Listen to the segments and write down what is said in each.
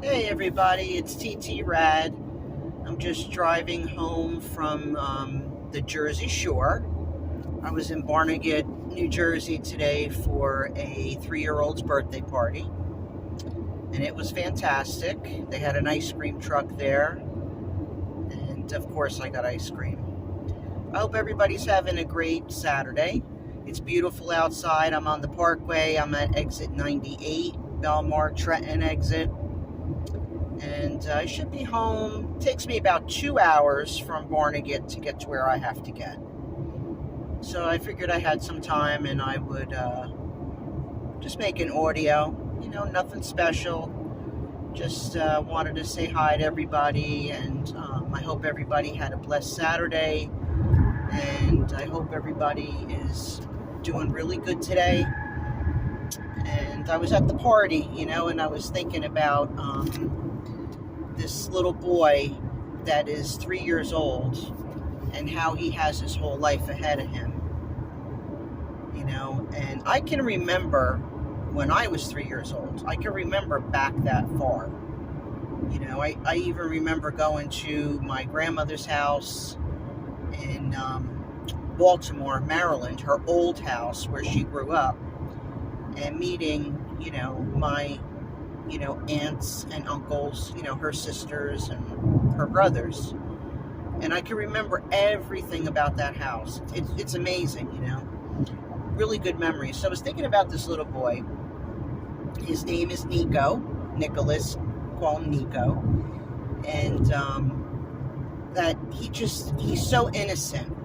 Hey everybody, it's TT Rad. I'm just driving home from the Jersey Shore. I was in Barnegat, New Jersey today for a 3-year-old's birthday party, and it was fantastic. They had an ice cream truck there, and of course, I got ice cream. I hope everybody's having a great Saturday. It's beautiful outside. I'm on the Parkway. I'm at exit 98, Belmar Trenton exit. And I should be home. It takes me about 2 hours from Barnegat to get to where I have to get. So I figured I had some time and I would just make an audio. Nothing special. Just wanted to say hi to everybody, and I hope everybody had a blessed Saturday. And I hope everybody is doing really good today. And I was at the party, and I was thinking about this little boy that is 3 years old and how he has his whole life ahead of him. And I can remember when I was 3 years old. I can remember back that far. I even remember going to my grandmother's house in Baltimore, Maryland, her old house where she grew up, and meeting, my aunts and uncles, her sisters and her brothers. And I can remember everything about that house. It's amazing, Really good memories. So I was thinking about this little boy. His name is Nicholas, call him Nico. And that he's so innocent.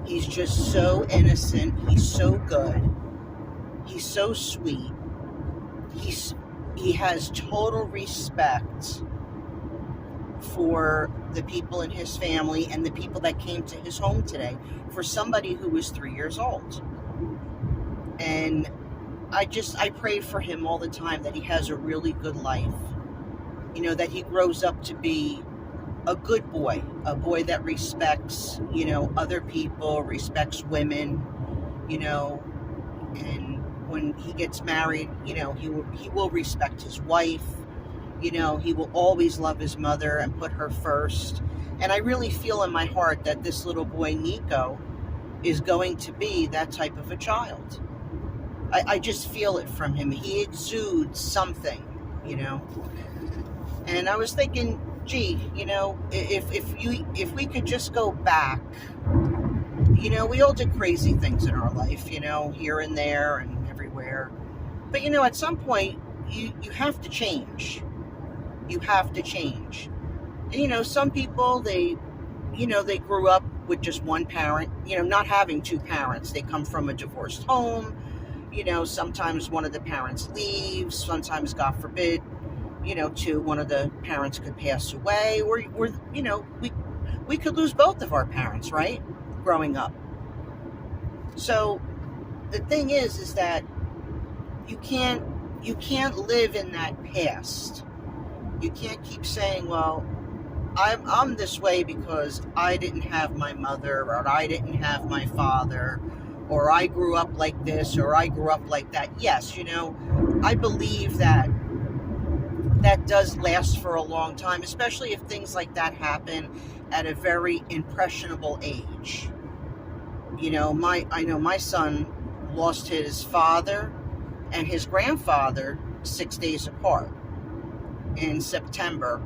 He's just so innocent. He's so good. He's so sweet. He has total respect for the people in his family and the people that came to his home today, for somebody who was 3 years old. And I pray for him all the time that he has a really good life. That he grows up to be a good boy, a boy that respects, other people, respects women, and when he gets married, he will respect his wife. He will always love his mother and put her first. And I really feel in my heart that this little boy, Nico, is going to be that type of a child. I just feel it from him. He exudes something, And I was thinking, gee, if we could just go back, we all did crazy things in our life, here and there and everywhere. But, at some point, you have to change. You have to change. And, some people, they grew up with just one parent, not having two parents. They come from a divorced home. Sometimes one of the parents leaves. Sometimes, God forbid, one of the parents could pass away. Or we could lose both of our parents, right? Growing up. So the thing is that you can't live in that past. You can't keep saying, well, I'm this way because I didn't have my mother, or I didn't have my father, or I grew up like this, or I grew up like that. Yes, I believe that does last for a long time, especially if things like that happen at a very impressionable age. I know my son lost his father and his grandfather 6 days apart in September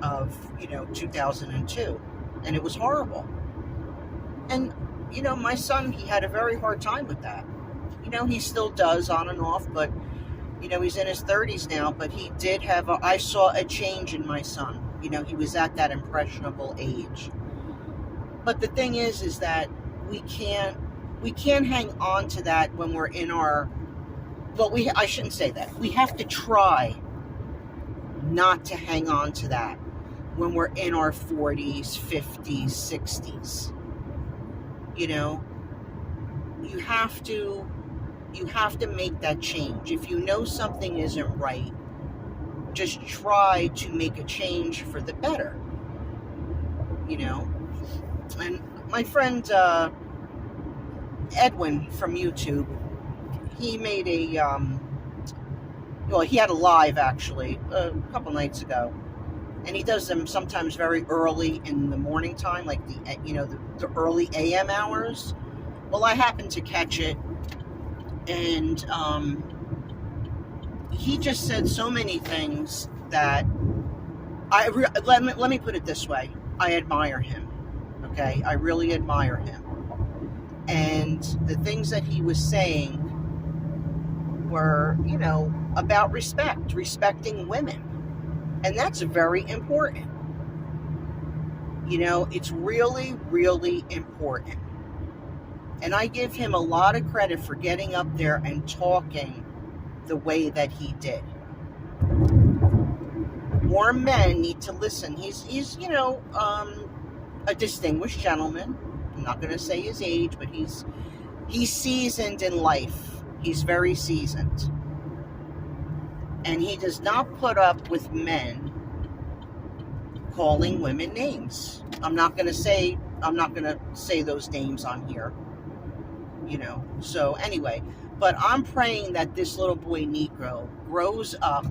of 2002, and it was horrible. And my son, he had a very hard time with that. He still does on and off, but he's in his 30s now, but he did have I saw a change in my son. He was at that impressionable age. But the thing is that we can't hang on to that when we're in our, I shouldn't say that. We have to try not to hang on to that when we're in our 40s, 50s, 60s. You have to make that change. If you know something isn't right, just try to make a change for the better. And my friend Edwin from YouTube, he made it well, he had a live actually a couple nights ago, and he does them sometimes very early in the morning time, like the early AM hours. Well, I happened to catch it, and he just said so many things that let me put it this way: I admire him. Okay, I really admire him, and the things that he was saying were, about respecting women. And that's very important. It's really, really important. And I give him a lot of credit for getting up there and talking the way that he did. More men need to listen. He's a distinguished gentleman. I'm not going to say his age, but he's seasoned in life. He's very seasoned. And he does not put up with men calling women names. I'm not going to say those names on here. So anyway, but I'm praying that this little boy Nico grows up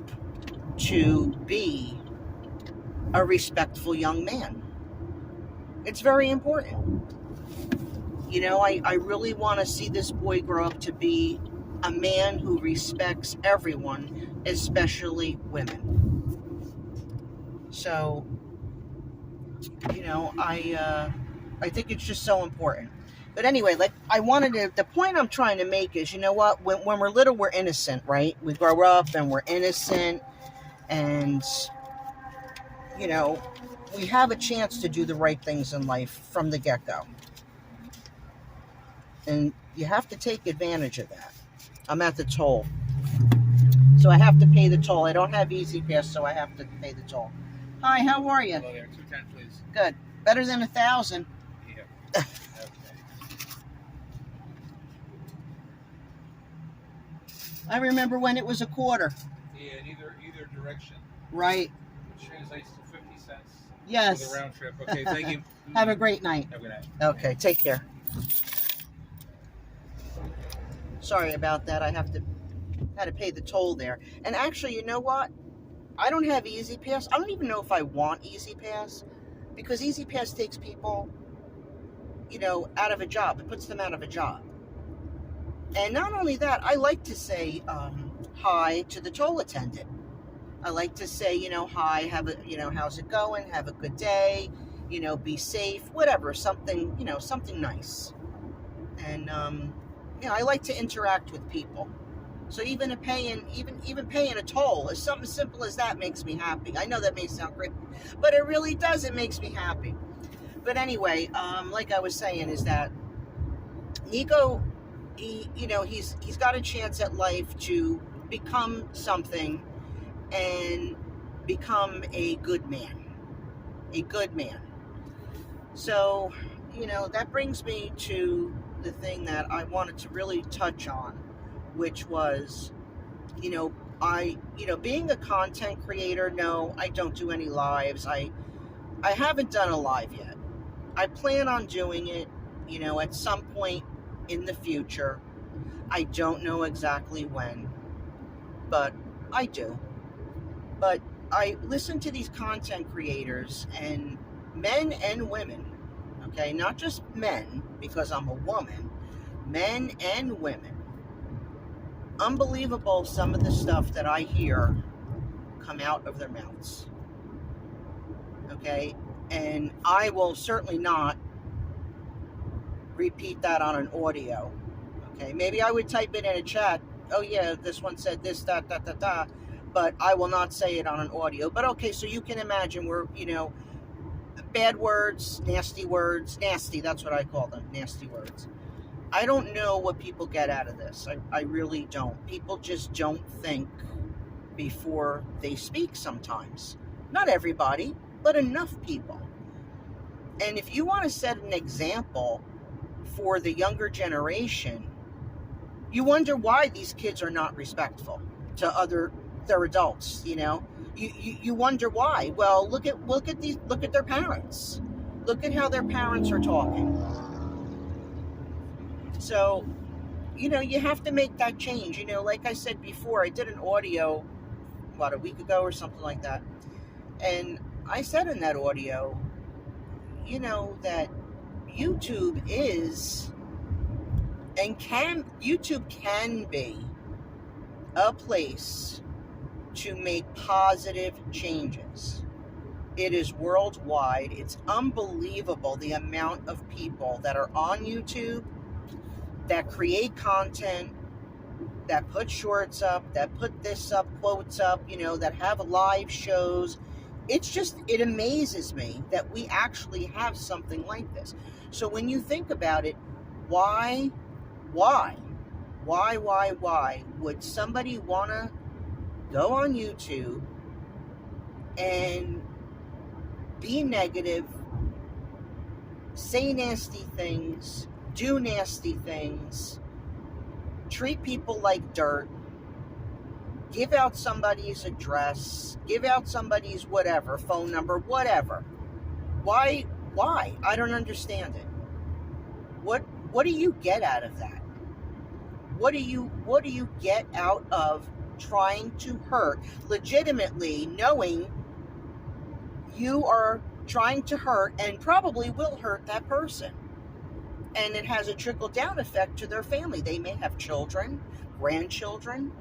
to be a respectful young man. It's very important. I really want to see this boy grow up to be a man who respects everyone, especially women. So, I think it's just so important. But anyway, the point I'm trying to make is, when we're little, we're innocent, right? We grow up and we're innocent, and, we have a chance to do the right things in life from the get-go. And you have to take advantage of that. I'm at the toll, so I have to pay the toll. I don't have Easy Pass, so I have to pay the toll. Hi, how are you? Hello there. 210, please. Good. Better than 1,000. Yeah. Okay. I remember when it was a quarter. Yeah, in either direction. Right. Which translates to 50 cents. Yes. For the round trip. Okay, thank you. Have a great night. Have a good night. Okay, take care. Sorry about that. I had to pay the toll there. And actually, you know what? I don't have Easy Pass. I don't even know if I want Easy Pass, because Easy Pass takes people, out of a job. It puts them out of a job. And not only that, I like to say hi to the toll attendant. I like to say, hi, how's it going? Have a good day. Be safe. Whatever, something nice. And I like to interact with people. So even paying a toll, is something simple as that makes me happy. I know that may sound crazy, but it really does. It makes me happy. But anyway, like I was saying, is that Nico, he's got a chance at life to become something and become a good man. A good man. So, that brings me to the thing that I wanted to really touch on, which was, being a content creator. No, I don't do any lives. I haven't done a live yet. I plan on doing it, at some point in the future. I don't know exactly when, but I do. But I listen to these content creators, and men and women, okay, not just men, because I'm a woman, men and women. Unbelievable some of the stuff that I hear come out of their mouths. Okay? And I will certainly not repeat that on an audio. Okay? Maybe I would type it in a chat. Oh yeah, this one said this, that, but I will not say it on an audio. But okay, so you can imagine we're, bad words, nasty, that's what I call them, nasty words. I don't know what people get out of this. I really don't. People just don't think before they speak sometimes. Not everybody, but enough people. And if you want to set an example for the younger generation, you wonder why these kids are not respectful to their adults, You wonder why. Well, look at their parents. Look at how their parents are talking. So, you have to make that change. Like I said before, I did an audio, a week ago or something like that. And I said in that audio, that YouTube is YouTube can be a place to make positive changes. It is worldwide. It's unbelievable the amount of people that are on YouTube that create content, that put shorts up, that put this up, quotes up, that have live shows. It amazes me that we actually have something like this. So when you think about it, why would somebody want to go on YouTube and be negative, say nasty things, do nasty things, treat people like dirt, give out somebody's address, give out somebody's whatever, phone number, whatever? Why? I don't understand it. What do you get out of that? What do you get out of trying to hurt, legitimately knowing you are trying to hurt and probably will hurt that person? And it has a trickle-down effect to their family. They may have children, grandchildren.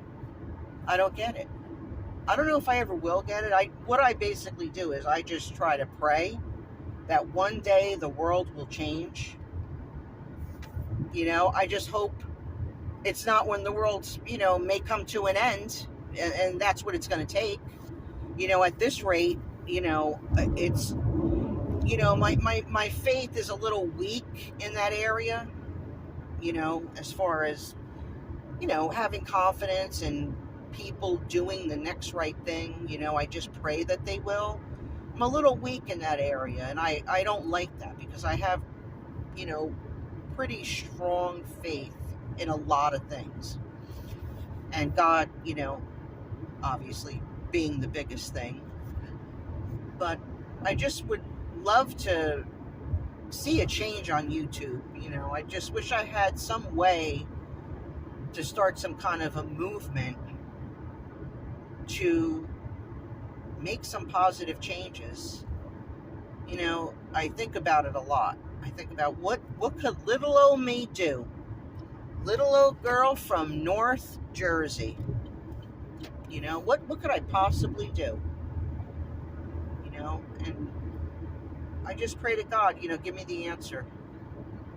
I don't get it. I don't know if I ever will get it. What I basically do is I just try to pray that one day the world will change. I just hope it's not when the world's, may come to an end, and that's what it's going to take. At this rate, it's, my faith is a little weak in that area, as far as, having confidence in people doing the next right thing. I just pray that they will. I'm a little weak in that area, and I don't like that, because I have, pretty strong faith in a lot of things. And God, obviously being the biggest thing. But I just would love to see a change on YouTube. I just wish I had some way to start some kind of a movement to make some positive changes. I think about it a lot. I think about what could little old me do? Little old girl from North Jersey. What could I possibly do? And I just pray to God, give me the answer.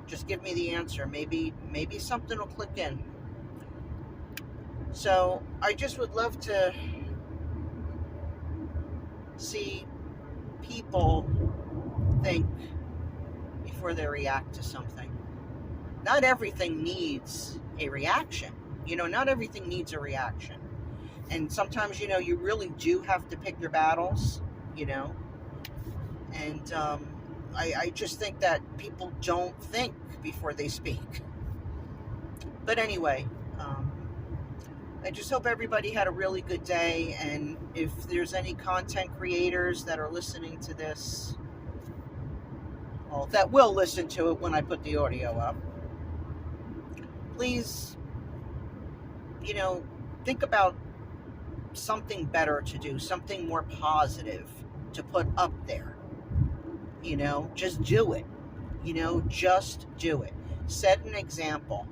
Just give me the answer. Maybe something will click in. So I just would love to see people think before they react to something. Not everything needs a reaction. Not everything needs a reaction. And sometimes, you really do have to pick your battles, And I just think that people don't think before they speak. But anyway, I just hope everybody had a really good day. And if there's any content creators that are listening to this, well, that will listen to it when I put the audio up, please, think about something better to do, something more positive to put up there. Just do it. Just do it. Set an example.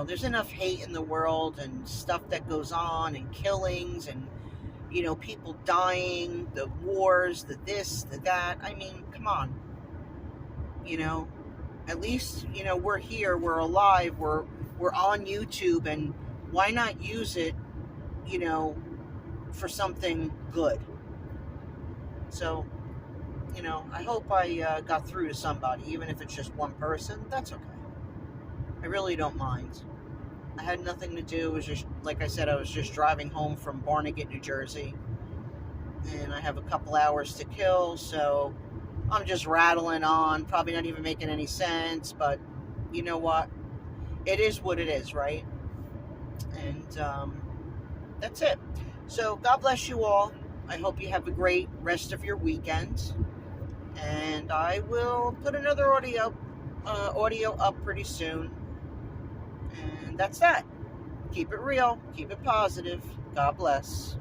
There's enough hate in the world and stuff that goes on, and killings, and people dying, the wars, the this, the that. I mean, come on. At least, we're here, we're alive, we're on YouTube, and why not use it, for something good? So, I hope I got through to somebody, even if it's just one person. That's okay. I really don't mind. I had nothing to do. It was just, like I said, I was just driving home from Barnegat, New Jersey, and I have a couple hours to kill, so I'm just rattling on, probably not even making any sense, but you know what? It is what it is, right? And that's it. So God bless you all. I hope you have a great rest of your weekend, and I will put another audio audio up pretty soon. And that's that. Keep it real. Keep it positive. God bless.